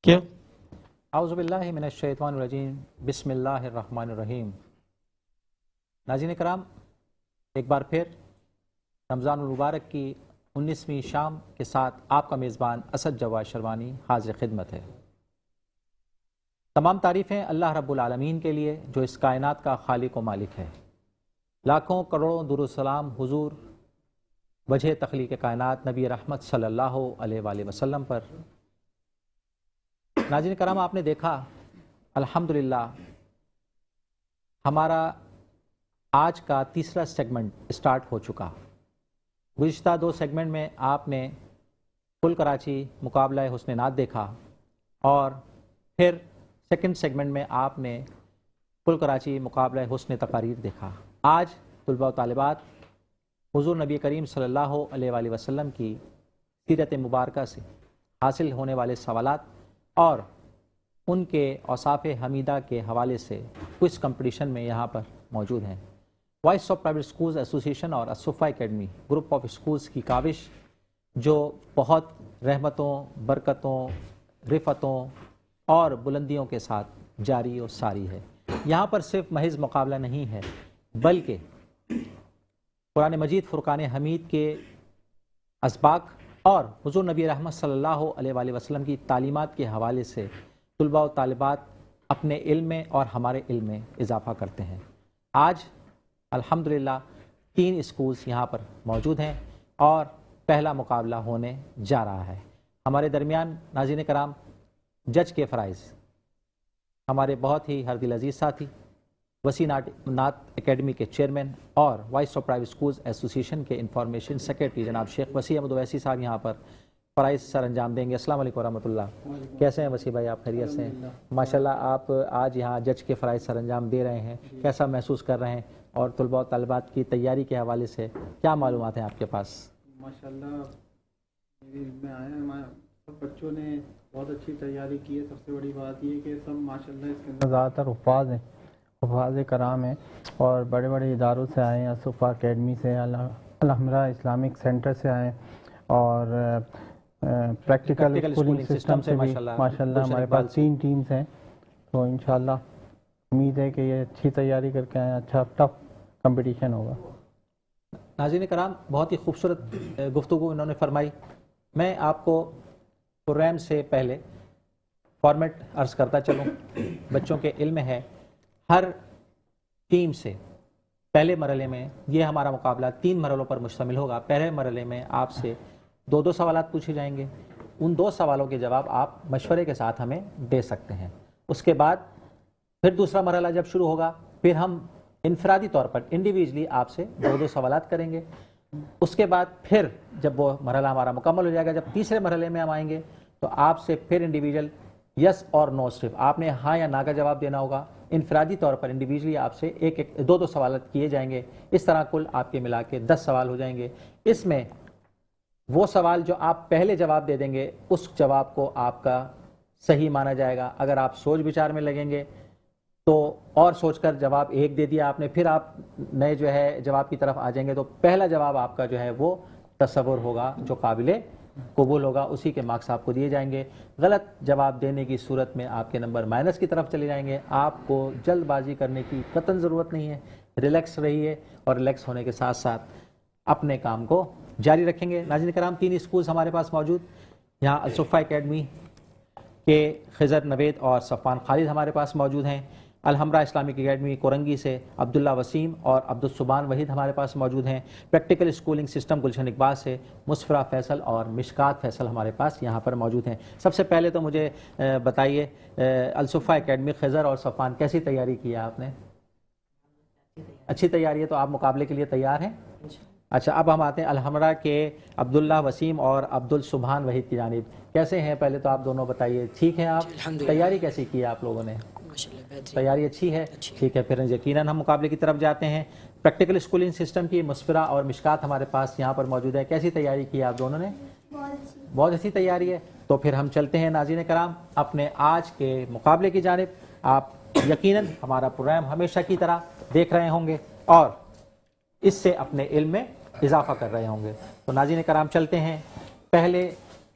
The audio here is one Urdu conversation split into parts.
کیا اعوذ باللہ من الشیطان الرجیم بسم اللہ الرحمن الرحیم۔ ناظرین کرام، ایک بار پھر رمضان المبارک کی 19ویں شام کے ساتھ آپ کا میزبان اسد جواد شروانی حاضر خدمت ہے۔ تمام تعریفیں اللہ رب العالمین کے لیے جو اس کائنات کا خالق و مالک ہے۔ لاکھوں کروڑوں درود و سلام حضور وجہ تخلیق کائنات نبی رحمت صلی اللہ علیہ وآلہ وسلم پر۔ ناظرین کرام، آپ نے دیکھا الحمدللہ ہمارا آج کا تیسرا سیگمنٹ اسٹارٹ ہو چکا۔ گزشتہ دو سیگمنٹ میں آپ نے فل کراچی مقابلہ حسن نعت دیکھا اور پھر سیکنڈ سیگمنٹ میں آپ نے فل کراچی مقابلہ حسن تقاریر دیکھا۔ آج طلباء و طالبات حضور نبی کریم صلی اللہ علیہ وآلہ وسلم کی سیرت مبارکہ سے حاصل ہونے والے سوالات اور ان کے اوصاف حمیدہ کے حوالے سے کوئز کمپٹیشن میں یہاں پر موجود ہیں۔ وائس آف پرائیویٹ اسکولز ایسوسی ایشن اور الصفا اکیڈمی گروپ آف اسکولز کی کاوش جو بہت رحمتوں، برکتوں، رفتوں اور بلندیوں کے ساتھ جاری و ساری ہے۔ یہاں پر صرف محض مقابلہ نہیں ہے بلکہ قرآن مجید فرقان حمید کے اسباق اور حضور نبی رحمت صلی اللہ علیہ وآلہ وسلم کی تعلیمات کے حوالے سے طلباء و طالبات اپنے علم میں اور ہمارے علم میں اضافہ کرتے ہیں۔ آج الحمدللہ 3 اسکولز یہاں پر موجود ہیں اور پہلا مقابلہ ہونے جا رہا ہے۔ ہمارے درمیان ناظرین کرام جج کے فرائض ہمارے بہت ہی ہر دل عزیز ساتھی وسیع نعت اکیڈمی کے چیئرمین اور وائس آف پرائیویٹ اسکولز ایسوسی ایشن کے انفارمیشن سیکرٹری جناب شیخ وسیع احمد اویسی صاحب یہاں پر فرائض سر انجام دیں گے۔ السلام علیکم ورحمۃ اللہ۔ کیسے ہیں وسیع بھائی؟ آپ خیریت سے ہیں؟ ماشاءاللہ آپ آج یہاں جج کے فرائض سر انجام دے رہے ہیں، کیسا محسوس کر رہے ہیں اور طلباء و طالبات کی تیاری کے حوالے سے کیا معلومات ہیں آپ کے پاس؟ ماشاءاللہ میں آئے ہیں، سب بچوں نے بہت اچھی تیاری کی ہے۔ سب سے بڑی بات یہ کہ سب ماشاءاللہ اس کے اندر زیادہ تر حفاظ ہیں، حفاظ کرام ہیں اور بڑے بڑے اداروں سے آئے ہیں، الصفا اکیڈمی سے، الحمرہ اسلامک سینٹر سے آئے ہیں اور پریکٹیکل اسکولنگ سسٹم سے بھی ماشاءاللہ ہمارے پاس 3 ٹیمز ہیں۔ تو انشاءاللہ امید ہے کہ یہ اچھی تیاری کر کے آئے، اچھا ٹف کمپٹیشن ہوگا۔ ناظرین کرام، بہت ہی خوبصورت گفتگو انہوں نے فرمائی۔ میں آپ کو پروگرام سے پہلے فارمیٹ عرض کرتا چلوں۔ بچوں کے علم ہے ہر ٹیم سے پہلے مرحلے میں یہ ہمارا مقابلہ 3 مرحلوں پر مشتمل ہوگا۔ پہلے مرحلے میں آپ سے 2 سوالات پوچھے جائیں گے، ان 2 سوالوں کے جواب آپ مشورے کے ساتھ ہمیں دے سکتے ہیں۔ اس کے بعد پھر دوسرا مرحلہ جب شروع ہوگا پھر ہم انفرادی طور پر انڈیویجلی آپ سے 2 سوالات کریں گے۔ اس کے بعد پھر جب وہ مرحلہ ہمارا مکمل ہو جائے گا، جب تیسرے مرحلے میں ہم آئیں گے تو آپ سے پھر انڈیویجل یس اور نو، صرف آپ نے ہاں یا نا کا جواب دینا ہوگا۔ انفرادی طور پر انڈیویجلی آپ سے 2 سوالات کیے جائیں گے۔ اس طرح کل آپ کے ملا کے 10 سوال ہو جائیں گے۔ اس میں وہ سوال جو آپ پہلے جواب دے دیں گے اس جواب کو آپ کا صحیح مانا جائے گا۔ اگر آپ سوچ بچار میں لگیں گے تو اور سوچ کر جواب 1 دے دیا آپ نے، پھر آپ نئے جو ہے جواب کی طرف آ جائیں گے تو پہلا جواب آپ کا جو ہے وہ تصور ہوگا جو قابل قبول ہوگا، اسی کے مارکس آپ کو دیے جائیں گے۔ غلط جواب دینے کی صورت میں آپ کے نمبر مائنس کی طرف چلے جائیں گے۔ آپ کو جلد بازی کرنے کی قطعاً ضرورت نہیں ہے، ریلیکس رہیے اور ریلیکس ہونے کے ساتھ ساتھ اپنے کام کو جاری رکھیں گے۔ ناظرین کرام، 3 اسکولز ہمارے پاس موجود، یہاں الصفا اکیڈمی کے خضر نوید اور صفوان خالد ہمارے پاس موجود ہیں۔ الحمرہ اسلامک اکیڈمی کورنگی سے عبداللہ وسیم اور عبدالسبحان وحید ہمارے پاس موجود ہیں۔ Practical schooling system Gulshan Iqbal سے مسفرہ فیصل اور مشکات فیصل ہمارے پاس یہاں پر موجود ہیں۔ سب سے پہلے تو مجھے بتائیے الصفا اکیڈمی خضر اور صفوان کیسی تیاری کی ہے آپ نے؟ اچھی تیاری ہے، تو آپ مقابلے کے لیے تیار ہیں؟ اچھا، اب ہم آتے ہیں الحمرہ کے عبداللہ وسیم اور عبدالسبحان وحید کی جانب۔ کیسے ہیں؟ پہلے تو آپ دونوں بتائیے، ٹھیک ہیں آپ؟ تیاری کیسی کی ہے آپ لوگوں نے؟ تیاری اچھی ہے، ٹھیک ہے، پھر یقیناً ہم مقابلے کی طرف جاتے ہیں۔ پریکٹیکل اسکولنگ سسٹم کی مسفرہ اور مشکات ہمارے پاس یہاں پر موجود ہے۔ کیسی تیاری کی ہے آپ دونوں نے؟ بہت اچھی تیاری ہے۔ تو پھر ہم چلتے ہیں ناظرین کرام اپنے آج کے مقابلے کی جانب۔ آپ یقیناً ہمارا پروگرام ہمیشہ کی طرح دیکھ رہے ہوں گے اور اس سے اپنے علم میں اضافہ کر رہے ہوں گے۔ تو ناظرین کرام چلتے ہیں پہلے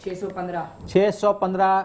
615। 615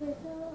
615।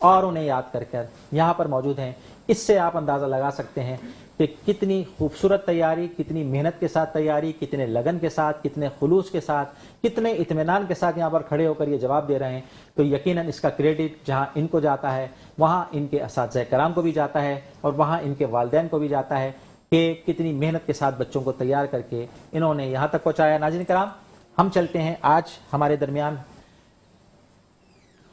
اور انہیں یاد کر کر یہاں پر موجود ہیں. اس سے آپ اندازہ لگا سکتے ہیں کہ کتنی خوبصورت تیاری, کتنی محنت کے ساتھ تیاری, کتنے لگن کے ساتھ, کتنے خلوص کے ساتھ, کتنے اطمینان کے ساتھ یہاں پر کھڑے ہو کر یہ جواب دے رہے ہیں. تو یقیناً اس کا کریڈٹ جہاں ان کو جاتا ہے وہاں ان کے اساتذہ کرام کو بھی جاتا ہے اور وہاں ان کے والدین کو بھی جاتا ہے کہ کتنی محنت کے ساتھ بچوں کو تیار کر کے انہوں نے یہاں تک پہنچایا. ناظرین کرام, ہم چلتے ہیں. آج ہمارے درمیان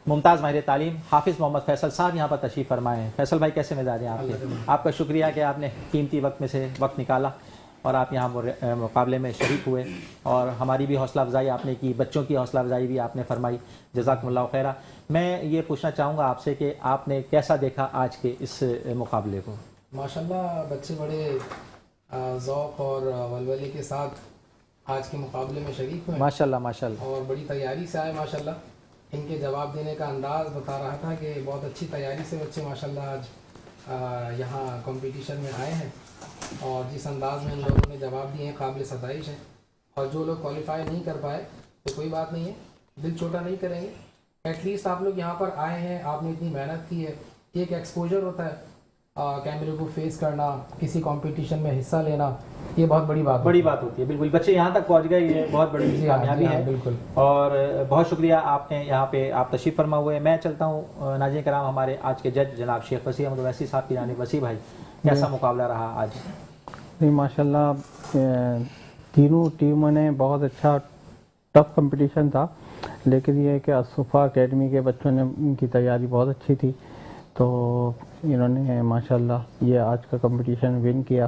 ممتاز ماہر تعلیم حافظ محمد فیصل صاحب یہاں پر تشریف فرمائے ہیں. فیصل بھائی کیسے مزاج ہیں آپ کے؟ آپ کا شکریہ کہ آپ نے قیمتی وقت میں سے وقت نکالا اور آپ یہاں مقابلے میں شریک ہوئے اور ہماری بھی حوصلہ افزائی آپ نے کی, بچوں کی حوصلہ افزائی بھی آپ نے فرمائی. جزاکم اللہ خیرہ. میں یہ پوچھنا چاہوں گا آپ سے کہ آپ نے کیسا دیکھا آج کے اس مقابلے کو؟ ماشاءاللہ بچے بڑے ذوق اور ولولے کے ساتھ آج کے مقابلے میں شریک ہوئے ماشاءاللہ ماشاءاللہ, اور بڑی تیاری سے آئے. ماشاءاللہ ان کے جواب دینے کا انداز بتا رہا تھا کہ بہت اچھی تیاری سے بچے ماشاءاللہ آج یہاں کمپٹیشن میں آئے ہیں اور جس انداز میں ان لوگوں نے جواب دیے ہیں قابل ستائش ہے. اور جو لوگ کوالیفائی نہیں کر پائے تو کوئی بات نہیں ہے, دل چھوٹا نہیں کریں گے. ایٹ لیسٹ آپ لوگ یہاں پر آئے ہیں, آپ نے اتنی محنت کی ہے, ایک ایکسپوجر ہوتا ہے, کیمرے کو فیس کرنا, کسی کمپٹیشن میں حصہ لینا, یہ بہت بڑی بات ہوتی ہے. بالکل, بچے یہاں تک پہنچ گئے, یہ بہت بڑی کامیابی ہے. بالکل, اور بہت شکریہ آپ نے یہاں پہ آپ تشریف فرما ہوئے. میں چلتا ہوں ناظرین کرام, ہمارے آج کے جج جناب شیخ وسیع احمد اویسی صاحب کی جانب. وسیع بھائی, کیسا مقابلہ رہا آج؟ نہیں ماشاءاللہ تینوں ٹیموں نے بہت اچھا ٹف کمپٹیشن تھا, لیکن یہ ہے کہ الصفا اکیڈمی کے بچوں نے ان کی تیاری بہت اچھی تھی تو انہوں نے ماشاءاللہ یہ آج کا کمپٹیشن ون کیا,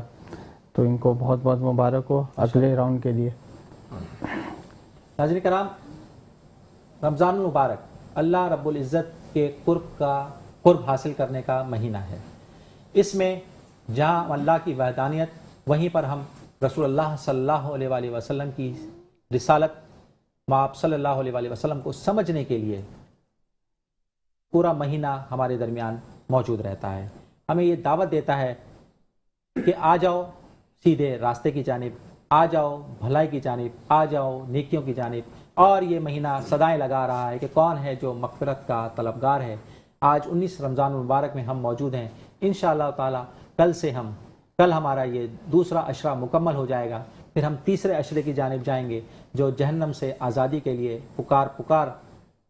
تو ان کو بہت بہت مبارک ہو اگلے راؤنڈ کے لیے. ناظرین کرام, رمضان المبارک اللہ رب العزت کے قرب حاصل کرنے کا مہینہ ہے. اس میں جہاں اللہ کی وحدانیت, وہیں پر ہم رسول اللہ صلی اللہ علیہ وآلہ وسلم کی رسالت, آپ صلی اللہ علیہ وآلہ وسلم کو سمجھنے کے لیے پورا مہینہ ہمارے درمیان موجود رہتا ہے. ہمیں یہ دعوت دیتا ہے کہ آ جاؤ سیدھے راستے کی جانب, آ جاؤ بھلائی کی جانب, آ جاؤ نیکیوں کی جانب. اور یہ مہینہ صدائیں لگا رہا ہے کہ کون ہے جو مغفرت کا طلبگار ہے. آج 19 رمضان المبارک میں ہم موجود ہیں. انشاءاللہ تعالی کل ہمارا یہ دوسرا عشرہ مکمل ہو جائے گا, پھر ہم تیسرے عشرے کی جانب جائیں گے جو جہنم سے آزادی کے لیے پکار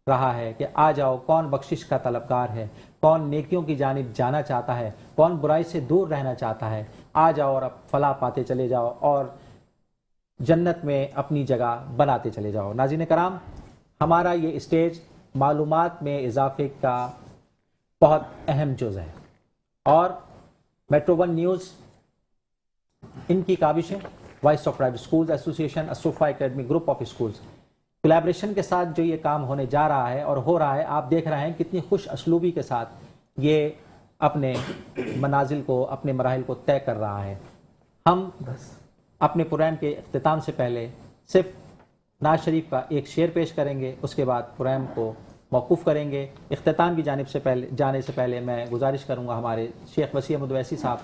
رہا ہے کہ آ جاؤ, کون بخشش کا طلبگار ہے, کون نیکیوں کی جانب جانا چاہتا ہے, کون برائی سے دور رہنا چاہتا ہے. آ جاؤ اور اب فلاح پاتے چلے جاؤ اور جنت میں اپنی جگہ بناتے چلے جاؤ. ناظرین کرام, ہمارا یہ اسٹیج معلومات میں اضافے کا بہت اہم جز ہے اور میٹرو ون نیوز ان کی کاوشیں, voice of private schools association, Al-Safa academy group of schools collaboration کے ساتھ جو یہ کام ہونے جا رہا ہے اور ہو رہا ہے, آپ دیکھ رہے ہیں کتنی خوش اسلوبی کے ساتھ یہ اپنے منازل کو, اپنے مراحل کو طے کر رہا ہے. ہم اپنے پروگرام کے اختتام سے پہلے صرف ناز شریف کا ایک شعر پیش کریں گے, اس کے بعد پروگرام کو موقوف کریں گے. اختتام کی جانب سے جانے سے پہلے میں گزارش کروں گا ہمارے شیخ وسیع احمد اویسی صاحب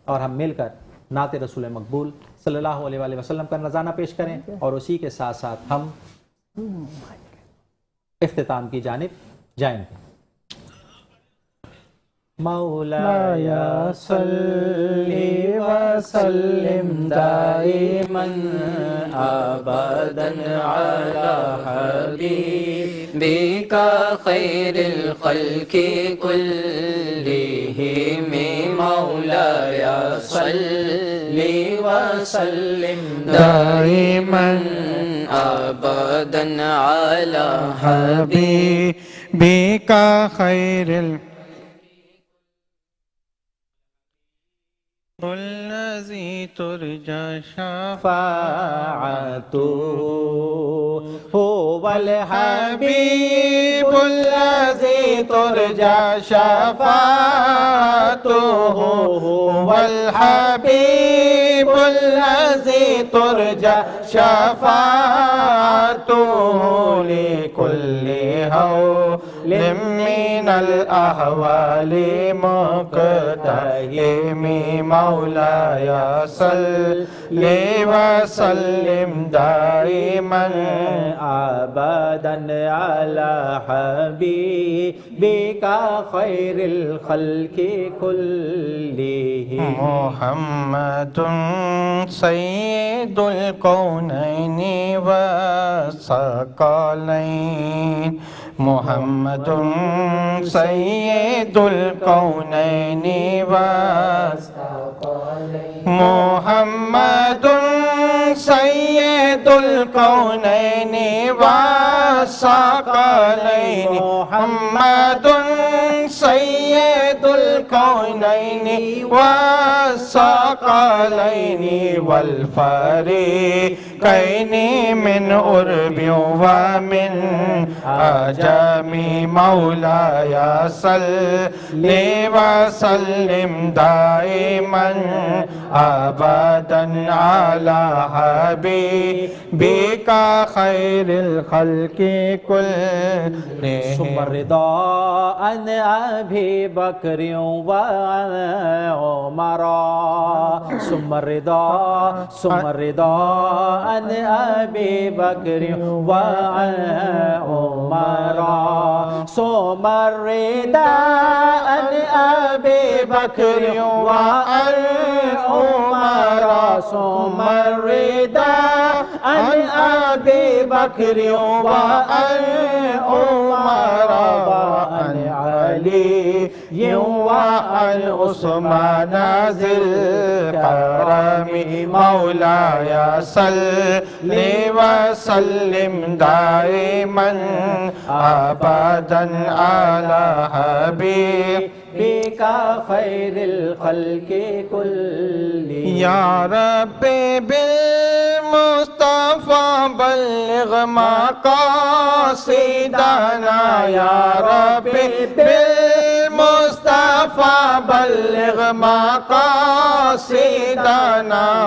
اور ہم مل کر نعت رسول مقبول صلی اللہ علیہ وآلہ وسلم کا نذرانہ پیش کریں اور اسی کے ساتھ ساتھ ہم اختتام کی جانب جائیں گے. مولاي صل وسلم دائما ابدا على حبيبك خير الخلق كلهم. مولاي صل وسلم دائما ابدا على حبيبك خير الذي ترجى شفاعته هو الحبيب الذي ترجى شفاعته هو الحبيب الذي ترجى شفاعته لكل من الأحوال مقتحم مولاي صل وسلم دائما أبدا على حبيبك خير الخلق كلهم محمد سيد الكونين والثقلين محمد سيد الكونين والثقلين محمد سيد الكونين والثقلين محمد سيد الكونين والثقلين والفريقين من أرب ومن عجم مولاي صل وسلم دائما أبدا على حبيبك خير الخلق كلهم ثم الرضا عن أبي بكر وعمر ثم الرضا عن أبي بكر وعمر ثم الرضا عن أبي بكر وعمر ثم الرضا عن أبي بكر وعمر وعن علي وعن عثمان ذي الكرم مولاي صل وسلم دائما أبدا على حبيبك خير الخلق كلهم يا ربي بالمصطفى بلغ مقاصدنا يا ربي بالمصطفى بلغ مقاصدنا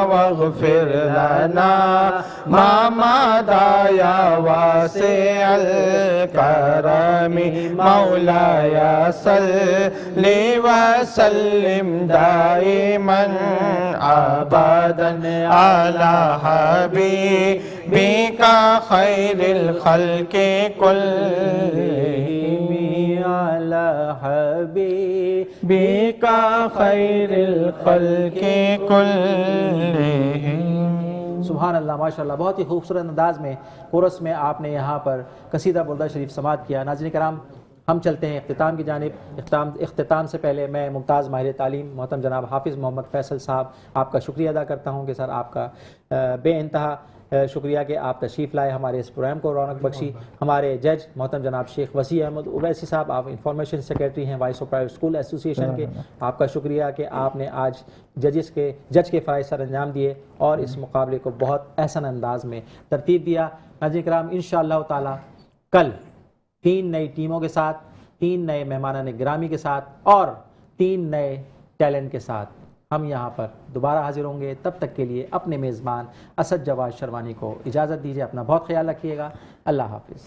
واغفر لنا ما مضى يا واسع الكرم مولاي صل وسلم دائما أبدا على حبيبك خير الخلق كلهم على حبيبك خير الخلق كلهم سبحان اللہ ماشاء اللہ بہت ہی خوبصورت انداز میں کورس میں آپ نے یہاں پر قصیدہ بردہ شریف سماعت کیا. ناظرین کرام ہم چلتے ہیں اختتام کی جانب. اختتام سے پہلے میں ممتاز ماہر تعلیم محترم جناب حافظ محمد فیصل صاحب آپ کا شکریہ ادا کرتا ہوں کہ سر آپ کا بے انتہا شکریہ کہ آپ تشریف لائے ہمارے اس پروگرام کو رونق بخشی. ہمارے جج محترم جناب شیخ وسیع احمد اویسی صاحب آپ انفارمیشن سیکریٹری ہیں وائس آف پرائیویٹ اسکول ایسوسی ایشن کے. آپ کا شکریہ کہ آپ نے آج جج کے فرائض سر انجام دیے اور اس مقابلے کو بہت احسن انداز میں ترتیب دیا. ناظرین کرام انشاءاللہ تعالی کل 3 نئی ٹیموں کے ساتھ 3 نئے مہمانان گرامی کے ساتھ اور 3 نئے ٹیلنٹ کے ساتھ ہم یہاں پر دوبارہ حاضر ہوں گے. تب تک کے لیے اپنے میزبان اسد جواد شروانی کو اجازت دیجیے. اپنا بہت خیال رکھیے گا. اللہ حافظ.